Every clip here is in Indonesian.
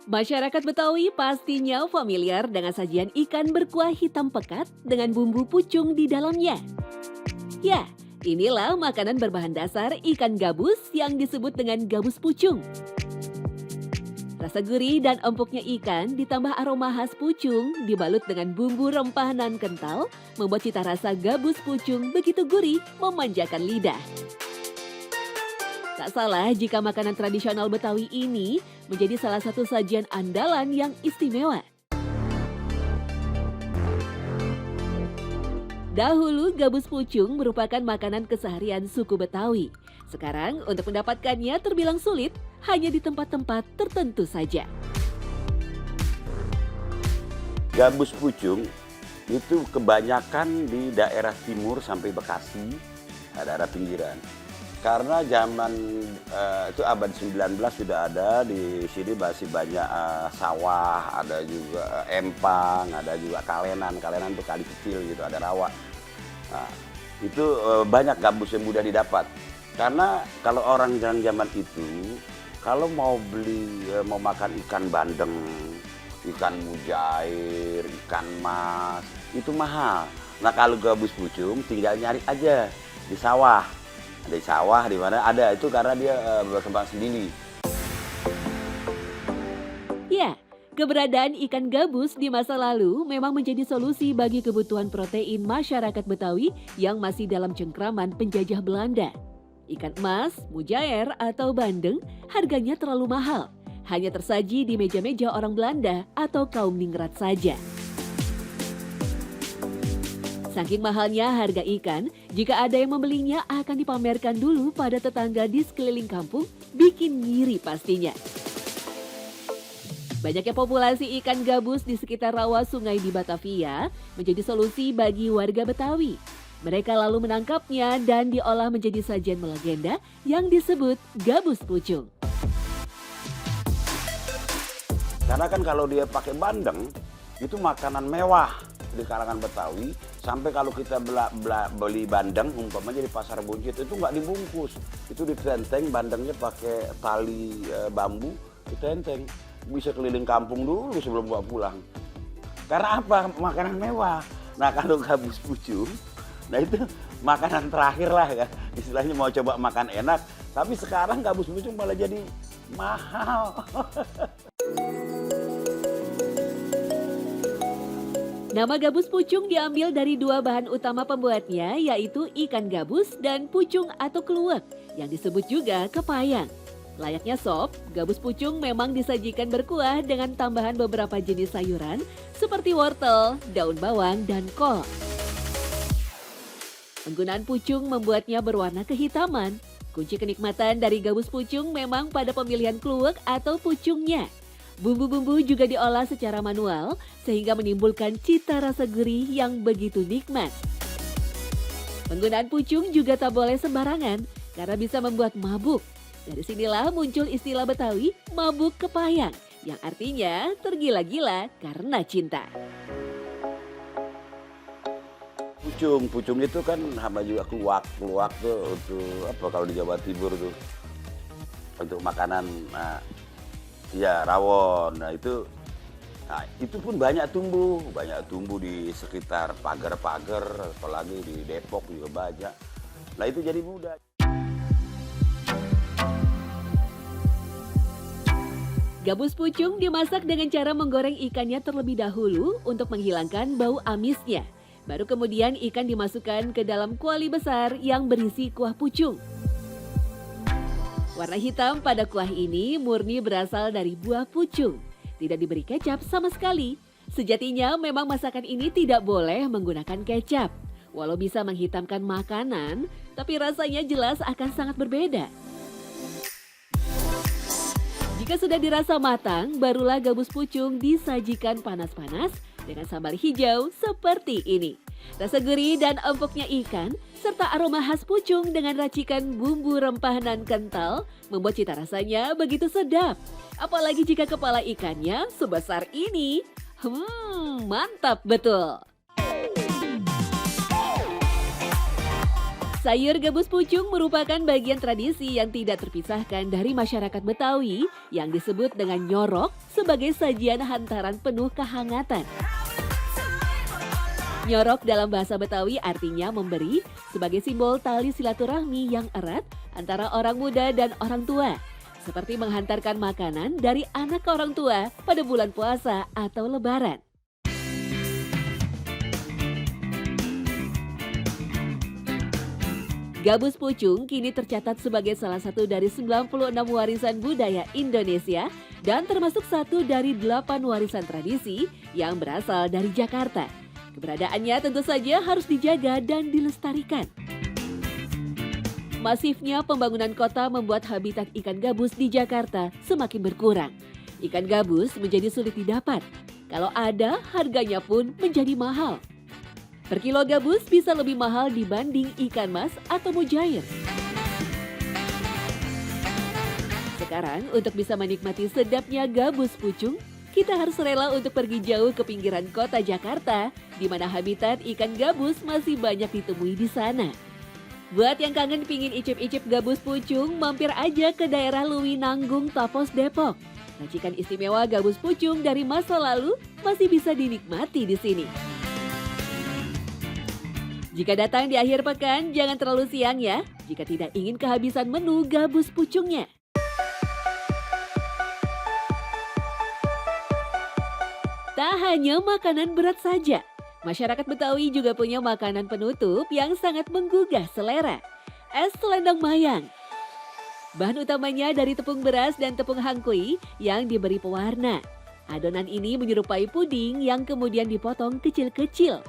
Masyarakat Betawi pastinya familiar dengan sajian ikan berkuah hitam pekat dengan bumbu pucung di dalamnya. Ya, inilah makanan berbahan dasar ikan gabus yang disebut dengan gabus pucung. Rasa gurih dan empuknya ikan ditambah aroma khas pucung dibalut dengan bumbu rempah nan kental membuat cita rasa gabus pucung begitu gurih memanjakan lidah. Tak salah jika makanan tradisional Betawi ini menjadi salah satu sajian andalan yang istimewa. Dahulu gabus pucung merupakan makanan keseharian suku Betawi. Sekarang untuk mendapatkannya terbilang sulit hanya di tempat-tempat tertentu saja. Gabus pucung itu kebanyakan di daerah timur sampai Bekasi, daerah pinggiran. Karena zaman itu abad 19 sudah ada di sini masih banyak sawah, ada juga empang, ada juga kalenan. Kalenan itu kali kecil gitu, ada rawa. Nah, itu banyak gabus yang mudah didapat. Karena kalau orang zaman itu kalau mau beli mau makan ikan bandeng, ikan mujair, ikan mas, itu mahal. Nah, kalau gabus pucung tinggal nyari aja di sawah. Ada di sawah di mana ada itu karena dia berkembang sendiri. Ya, keberadaan ikan gabus di masa lalu memang menjadi solusi bagi kebutuhan protein masyarakat Betawi yang masih dalam cengkraman penjajah Belanda. Ikan emas, mujair, atau bandeng harganya terlalu mahal. Hanya tersaji di meja-meja orang Belanda atau kaum ningrat saja. Saking mahalnya harga ikan, jika ada yang membelinya akan dipamerkan dulu pada tetangga di sekeliling kampung, bikin ngiri pastinya. Banyaknya populasi ikan gabus di sekitar rawa sungai di Batavia menjadi solusi bagi warga Betawi. Mereka lalu menangkapnya dan diolah menjadi sajian melegenda yang disebut gabus pucung. Karena kan kalau dia pakai bandeng, itu makanan mewah di kalangan Betawi. Sampai kalau kita beli bandeng, umpamanya di pasar buncit, itu nggak dibungkus. Itu ditenteng, bandengnya pakai tali bambu, ditenteng. Bisa keliling kampung dulu sebelum bawa pulang. Karena apa? Makanan mewah. Nah, kalau gabus pucung, nah itu makanan terakhir lah kan. Istilahnya mau coba makan enak, tapi sekarang gabus pucung malah jadi mahal. Nama gabus pucung diambil dari dua bahan utama pembuatnya, yaitu ikan gabus dan pucung atau keluak, yang disebut juga kepayang. Layaknya sop, gabus pucung memang disajikan berkuah dengan tambahan beberapa jenis sayuran seperti wortel, daun bawang, dan kol. Penggunaan pucung membuatnya berwarna kehitaman. Kunci kenikmatan dari gabus pucung memang pada pemilihan keluak atau pucungnya. Bumbu-bumbu juga diolah secara manual sehingga menimbulkan cita rasa gurih yang begitu nikmat. Penggunaan pucung juga tak boleh sembarangan karena bisa membuat mabuk. Dari sinilah muncul istilah Betawi mabuk kepayang yang artinya tergila-gila karena cinta. Pucung itu kan sama juga keluak tuh untuk apa kalau di Jawa Timur tuh untuk makanan. Ya, rawon. Nah, itu pun banyak tumbuh di sekitar pagar-pagar, apalagi di Depok juga banyak. Nah, itu jadi mudah. Gabus pucung dimasak dengan cara menggoreng ikannya terlebih dahulu untuk menghilangkan bau amisnya. Baru kemudian ikan dimasukkan ke dalam kuali besar yang berisi kuah pucung. Warna hitam pada kuah ini murni berasal dari buah pucung. Tidak diberi kecap sama sekali. Sejatinya memang masakan ini tidak boleh menggunakan kecap. Walau bisa menghitamkan makanan, tapi rasanya jelas akan sangat berbeda. Jika sudah dirasa matang, barulah gabus pucung disajikan panas-panas dengan sambal hijau seperti ini. Rasa gurih dan empuknya ikan, serta aroma khas pucung dengan racikan bumbu rempah nan kental, membuat cita rasanya begitu sedap. Apalagi jika kepala ikannya sebesar ini. Mantap betul. Sayur gabus pucung merupakan bagian tradisi yang tidak terpisahkan dari masyarakat Betawi yang disebut dengan nyorok sebagai sajian hantaran penuh kehangatan. Nyorok dalam bahasa Betawi artinya memberi sebagai simbol tali silaturahmi yang erat antara orang muda dan orang tua. Seperti menghantarkan makanan dari anak ke orang tua pada bulan puasa atau lebaran. Gabus pucung kini tercatat sebagai salah satu dari 96 warisan budaya Indonesia dan termasuk satu dari 8 warisan tradisi yang berasal dari Jakarta. Keberadaannya tentu saja harus dijaga dan dilestarikan. Masifnya pembangunan kota membuat habitat ikan gabus di Jakarta semakin berkurang. Ikan gabus menjadi sulit didapat. Kalau ada, harganya pun menjadi mahal. Per kilo gabus bisa lebih mahal dibanding ikan mas atau mujair. Sekarang untuk bisa menikmati sedapnya gabus pucung, kita harus rela untuk pergi jauh ke pinggiran kota Jakarta, di mana habitat ikan gabus masih banyak ditemui di sana. Buat yang kangen pingin icip-icip gabus pucung, mampir aja ke daerah Lewi Nanggung, Tapos, Depok. Racikan istimewa gabus pucung dari masa lalu masih bisa dinikmati di sini. Jika datang di akhir pekan, jangan terlalu siang ya, jika tidak ingin kehabisan menu gabus pucungnya. Tak hanya makanan berat saja, masyarakat Betawi juga punya makanan penutup yang sangat menggugah selera. Es selendang mayang. Bahan utamanya dari tepung beras dan tepung hangkui yang diberi pewarna. Adonan ini menyerupai puding yang kemudian dipotong kecil-kecil.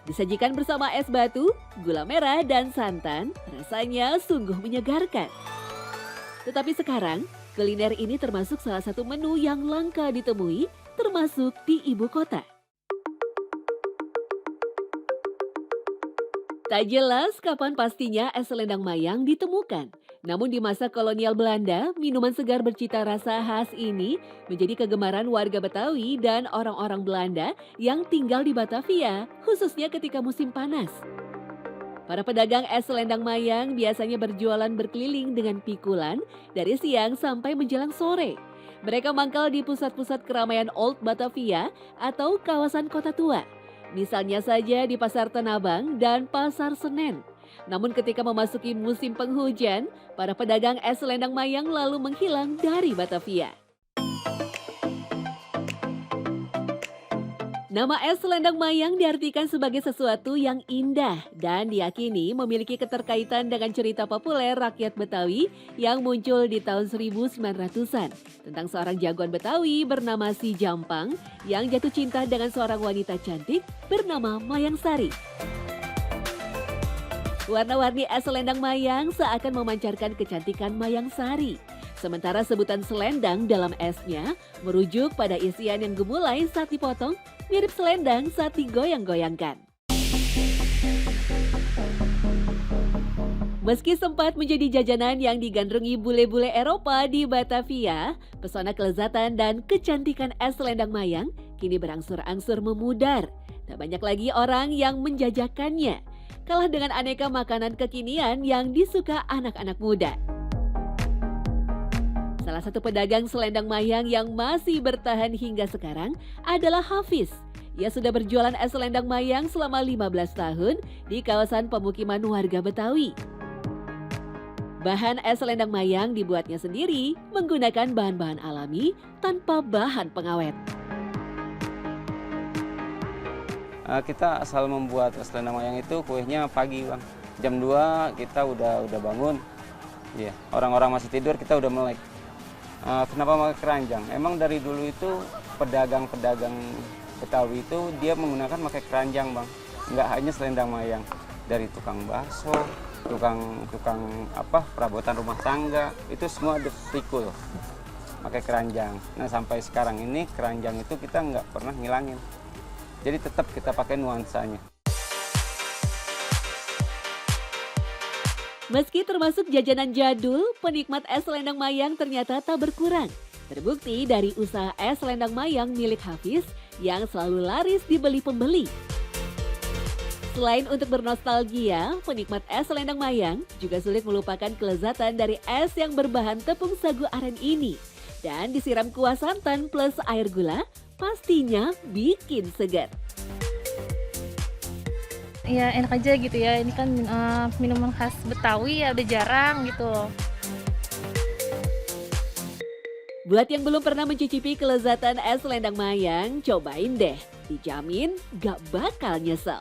Disajikan bersama es batu, gula merah, dan santan, rasanya sungguh menyegarkan. Tetapi sekarang, kuliner ini termasuk salah satu menu yang langka ditemui, termasuk di ibu kota. Tak jelas kapan pastinya es selendang mayang ditemukan. Namun di masa kolonial Belanda, minuman segar bercita rasa khas ini menjadi kegemaran warga Betawi dan orang-orang Belanda yang tinggal di Batavia, khususnya ketika musim panas. Para pedagang es selendang mayang biasanya berjualan berkeliling dengan pikulan dari siang sampai menjelang sore. Mereka mangkal di pusat-pusat keramaian Old Batavia atau kawasan kota tua. Misalnya saja di Pasar Tanah Abang dan Pasar Senen. Namun ketika memasuki musim penghujan, para pedagang es selendang mayang lalu menghilang dari Batavia. Nama es selendang mayang diartikan sebagai sesuatu yang indah dan diyakini memiliki keterkaitan dengan cerita populer rakyat Betawi yang muncul di tahun 1900-an tentang seorang jagoan Betawi bernama Si Jampang yang jatuh cinta dengan seorang wanita cantik bernama Mayang Sari. Warna-warni es selendang mayang seakan memancarkan kecantikan Mayang Sari. Sementara sebutan selendang dalam esnya merujuk pada isian yang gemulai saat dipotong, mirip selendang saat digoyang-goyangkan. Meski sempat menjadi jajanan yang digandrungi bule-bule Eropa di Batavia, pesona kelezatan dan kecantikan es selendang mayang kini berangsur-angsur memudar. Tak banyak lagi orang yang menjajakannya, kalah dengan aneka makanan kekinian yang disuka anak-anak muda. Salah satu pedagang selendang mayang yang masih bertahan hingga sekarang adalah Hafiz. Ia sudah berjualan es selendang mayang selama 15 tahun di kawasan pemukiman warga Betawi. Bahan es selendang mayang dibuatnya sendiri menggunakan bahan-bahan alami tanpa bahan pengawet. Kita asal membuat es selendang mayang itu kuehnya pagi, Bang. Jam 2 kita udah bangun. Iya, orang-orang masih tidur kita udah melek. Kenapa pakai keranjang? Emang dari dulu itu pedagang-pedagang Betawi itu dia menggunakan pakai keranjang, Bang. Nggak hanya selendang mayang. Dari tukang bakso, tukang perabotan rumah tangga, itu semua dipikul pakai keranjang. Nah, sampai sekarang ini keranjang itu kita nggak pernah ngilangin. Jadi tetap kita pakai nuansanya. Meski termasuk jajanan jadul, penikmat es selendang mayang ternyata tak berkurang. Terbukti dari usaha es selendang mayang milik Hafiz yang selalu laris dibeli pembeli. Selain untuk bernostalgia, penikmat es selendang mayang juga sulit melupakan kelezatan dari es yang berbahan tepung sagu aren ini. Dan disiram kuah santan plus air gula, pastinya bikin segar. Ya enak aja gitu ya, ini kan minuman khas Betawi ya udah jarang gitu loh. Buat yang belum pernah mencicipi kelezatan es selendang mayang, cobain deh. Dijamin gak bakal nyesel.